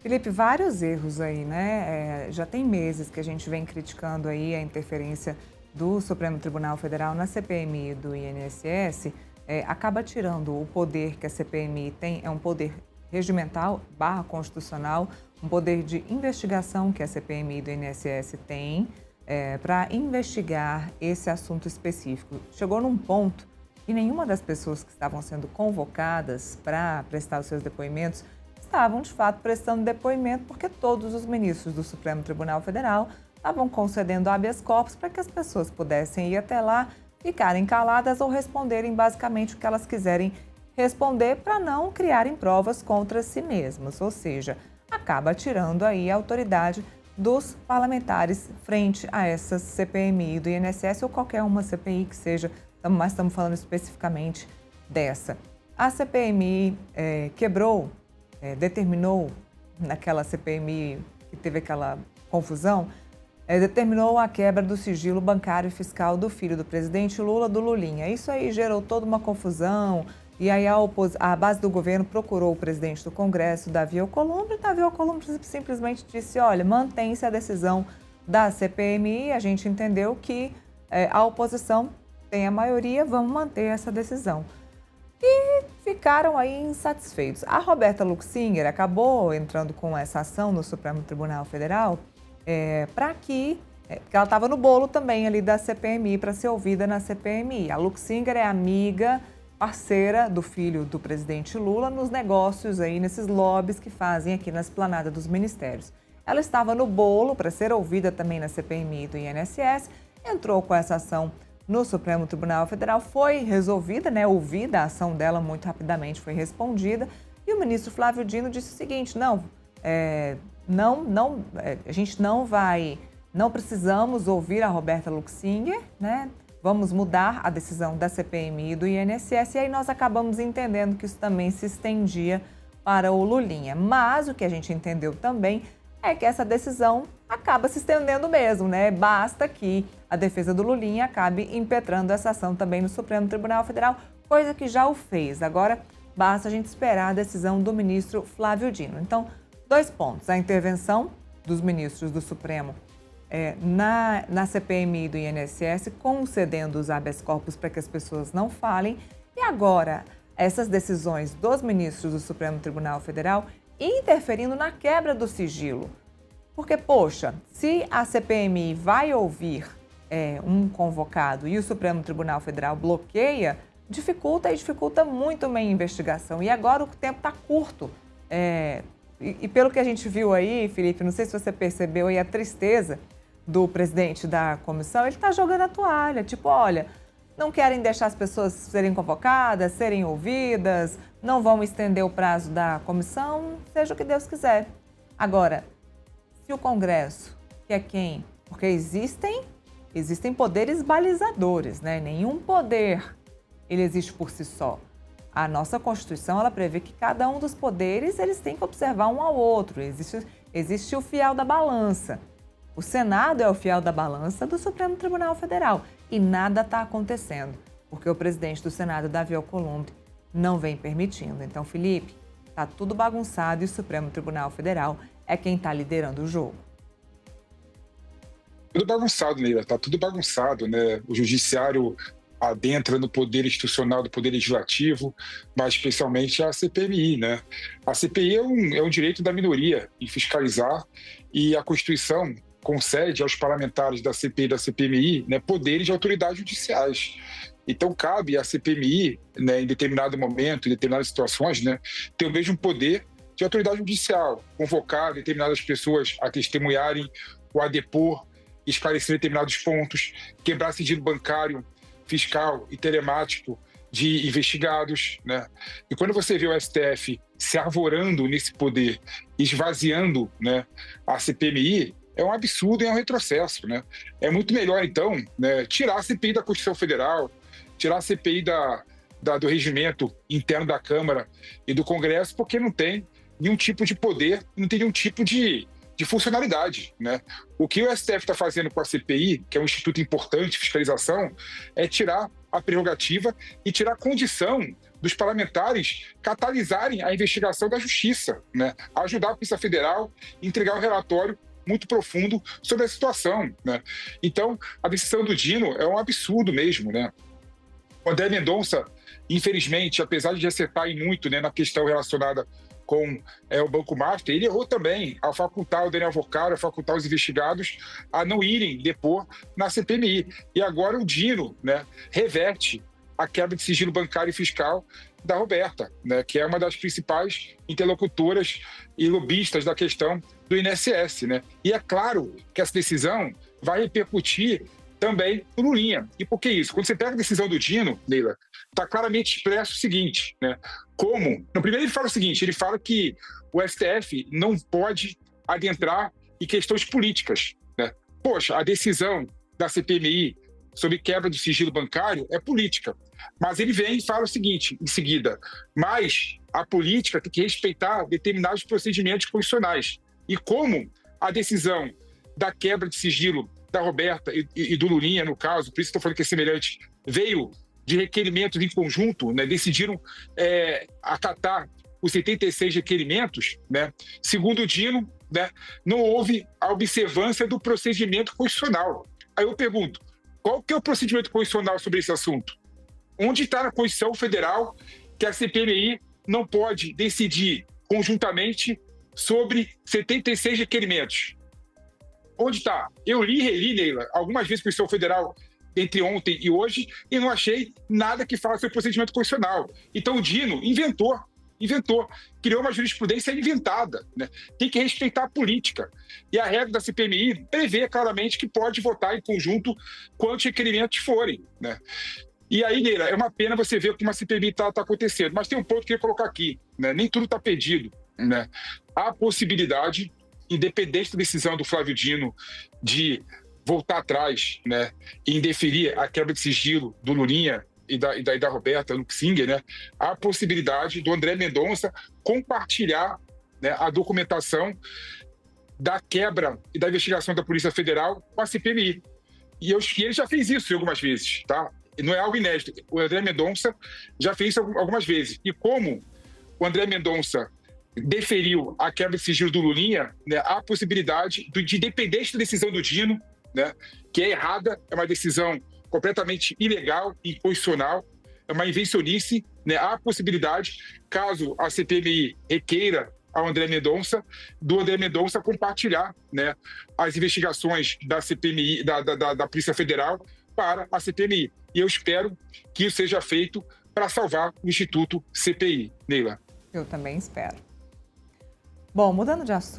Felipe, vários erros aí, né? Já tem meses que a gente vem criticando aí a interferência do Supremo Tribunal Federal na CPMI do INSS, acaba tirando o poder que a CPMI tem, é um poder regimental barra constitucional, um poder de investigação que a CPMI do INSS tem para investigar esse assunto específico. Chegou num ponto que nenhuma das pessoas que estavam sendo convocadas para prestar os seus depoimentos estavam, de fato, prestando depoimento, porque todos os ministros do Supremo Tribunal Federal estavam concedendo habeas corpus para que as pessoas pudessem ir até lá, ficarem caladas ou responderem basicamente o que elas quiserem responder para não criarem provas contra si mesmas. Ou seja, acaba tirando aí a autoridade dos parlamentares frente a essa CPMI do INSS ou qualquer uma CPI que seja, mas estamos falando especificamente dessa. A CPMI determinou, naquela CPMI que teve aquela confusão, determinou a quebra do sigilo bancário e fiscal do filho do presidente Lula, do Lulinha. Isso aí gerou toda uma confusão e aí a base do governo procurou o presidente do Congresso, Davi Alcolumbre, e Davi Alcolumbre simplesmente disse, olha, mantém-se a decisão da CPMI, a gente entendeu que a oposição tem a maioria, vamos manter essa decisão. E ficaram aí insatisfeitos. A Roberta Luxinger acabou entrando com essa ação no Supremo Tribunal Federal porque ela estava no bolo também ali da CPMI para ser ouvida na CPMI. A Luxinger é amiga, parceira do filho do presidente Lula nos negócios aí, nesses lobbies que fazem aqui na esplanada dos ministérios. Ela estava no bolo para ser ouvida também na CPMI do INSS, entrou com essa ação no Supremo Tribunal Federal, foi resolvida, ouvida a ação dela muito rapidamente, foi respondida, e o ministro Flávio Dino disse o seguinte, a gente não precisamos ouvir a Roberta Luxinger, vamos mudar a decisão da CPMI e do INSS, e aí nós acabamos entendendo que isso também se estendia para o Lulinha. Mas o que a gente entendeu também é que essa decisão acaba se estendendo mesmo, Basta que a defesa do Lulinha acabe impetrando essa ação também no Supremo Tribunal Federal, coisa que já o fez. Agora, basta a gente esperar a decisão do ministro Flávio Dino. Então, 2 pontos. A intervenção dos ministros do Supremo na CPMI do INSS, concedendo os habeas corpus para que as pessoas não falem. E agora, essas decisões dos ministros do Supremo Tribunal Federal interferindo na quebra do sigilo. Porque, poxa, se a CPMI vai ouvir um convocado e o Supremo Tribunal Federal bloqueia, dificulta muito uma investigação. E agora o tempo está curto. E pelo que a gente viu aí, Felipe, não sei se você percebeu aí a tristeza do presidente da comissão, ele está jogando a toalha, tipo, olha, não querem deixar as pessoas serem convocadas, serem ouvidas, não vão estender o prazo da comissão, seja o que Deus quiser. Agora, se o Congresso, que é quem? Porque existem poderes balizadores, Nenhum poder ele existe por si só. A nossa Constituição, ela prevê que cada um dos poderes, eles têm que observar um ao outro. Existe o fiel da balança. O Senado é o fiel da balança do Supremo Tribunal Federal. E nada está acontecendo, porque o presidente do Senado, Davi Alcolumbre, não vem permitindo. Então, Felipe, está tudo bagunçado e o Supremo Tribunal Federal é quem está liderando o jogo. Tudo bagunçado, Neila, tá tudo bagunçado, O judiciário adentra no poder institucional do poder legislativo, mas especialmente a CPMI, A CPI é um direito da minoria em fiscalizar e a Constituição concede aos parlamentares da CPI e da CPMI poderes de autoridades judiciais. Então, cabe à CPMI, em determinado momento, em determinadas situações, ter o mesmo poder de autoridade judicial, convocar determinadas pessoas a testemunharem ou a depor, esclarecer determinados pontos, quebrar sigilo bancário, fiscal e telemático de investigados, E quando você vê o STF se arvorando nesse poder, esvaziando, a CPMI, é um absurdo e é um retrocesso, É muito melhor, então, tirar a CPI da Constituição Federal, tirar a CPI do regimento interno da Câmara e do Congresso, porque não tem nenhum tipo de poder, não tem nenhum tipo de funcionalidade, O que o STF está fazendo com a CPI, que é um instituto importante de fiscalização, é tirar a prerrogativa e tirar a condição dos parlamentares catalisarem a investigação da Justiça, né? Ajudar a Polícia Federal a entregar um relatório muito profundo sobre a situação, né? Então, a decisão do Dino é um absurdo mesmo, né? O André Mendonça, infelizmente, apesar de acertar em muito, né, na questão relacionada com o Banco Master, ele errou também ao facultar o Daniel Vocaro, a facultar os investigados a não irem depor na CPMI. E agora o Dino, né, reverte a quebra de sigilo bancário e fiscal da Roberta, né, que é uma das principais interlocutoras e lobistas da questão do INSS, né? E é claro que essa decisão vai repercutir também no Lulinha. E por que isso? Quando você pega a decisão do Dino, Leila, está claramente expresso o seguinte, né? Como? No primeiro ele fala o seguinte, ele fala que o STF não pode adentrar em questões políticas, né? Poxa, a decisão da CPMI sobre quebra do sigilo bancário é política. Mas ele vem e fala o seguinte, em seguida, mas a política tem que respeitar determinados procedimentos constitucionais. E como a decisão da quebra de sigilo da Roberta e do Lulinha, no caso, por isso que estou falando que é semelhante, veio de requerimentos em conjunto, né, decidiram acatar os 76 requerimentos, né, segundo o Dino, né, não houve a observância do procedimento constitucional. Aí eu pergunto, qual que é o procedimento constitucional sobre esse assunto? Onde está na Constituição Federal que a CPMI não pode decidir conjuntamente sobre 76 requerimentos? Onde está? Eu li e reli, Leila, algumas vezes a Constituição Federal entre ontem e hoje e não achei nada que fale sobre o procedimento constitucional. Então o Dino inventou, criou uma jurisprudência inventada, né? Tem que respeitar a política. E a regra da CPMI prevê claramente que pode votar em conjunto quantos requerimentos forem, né? E aí, Leila, é uma pena você ver como a CPMI está acontecendo. Mas tem um ponto que eu queria colocar aqui, né? Nem tudo está perdido, né? Há a possibilidade, independente da decisão do Flávio Dino de voltar atrás, né, e indeferir a quebra de sigilo do Lulinha e da Roberta Luxinger, né, há a possibilidade do André Mendonça compartilhar, né, a documentação da quebra e da investigação da Polícia Federal com a CPMI. E ele já fez isso algumas vezes, tá? Não é algo inédito. O André Mendonça já fez isso algumas vezes. E como o André Mendonça deferiu a quebra de sigilo do Lulinha, né, há a possibilidade de, independente da decisão do Dino, né, que é errada, é uma decisão completamente ilegal e inconstitucional, é uma invencionice, né, há a possibilidade, caso a CPMI requeira ao André Mendonça, do André Mendonça compartilhar, né, as investigações da CPMI, da Polícia Federal para a CPMI. E eu espero que isso seja feito para salvar o Instituto CPI. Neila. Eu também espero. Bom, mudando de assunto,